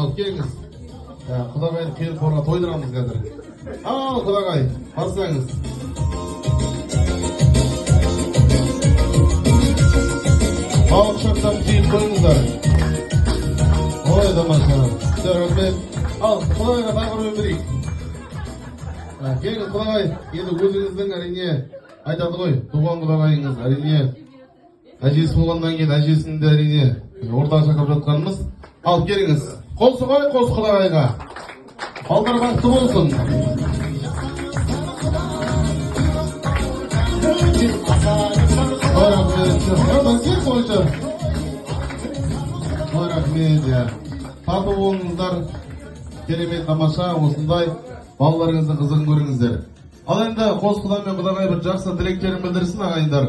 Al келіңіз. Құдағайды келіп қорға тойдырамыз қазір. Ал құдағай, барсаңыз. Ал құшақтап кейін қойыңыздар. Ой, тамаша. Рахмет. Ал құдағайға тағы бір берейік. Келіңіз құдағай, енді өзіңіздің әрине айтады ғой, туған құдағайыңыз әрине әжесі болғаннан кейін әжесін де әрине ортаға шақырып жатқанымыз. Ал келіңіз, қосы ғой қос құдағайға. Балдар бақытты болсын. Рахмет. Тату болыңыздар. Керемет тамаша осындай балаларыңыздың қызығын көріңіздер. Ал енді қос құда мен құдағай бір жақсы тілектерін білдірсін ағайындар.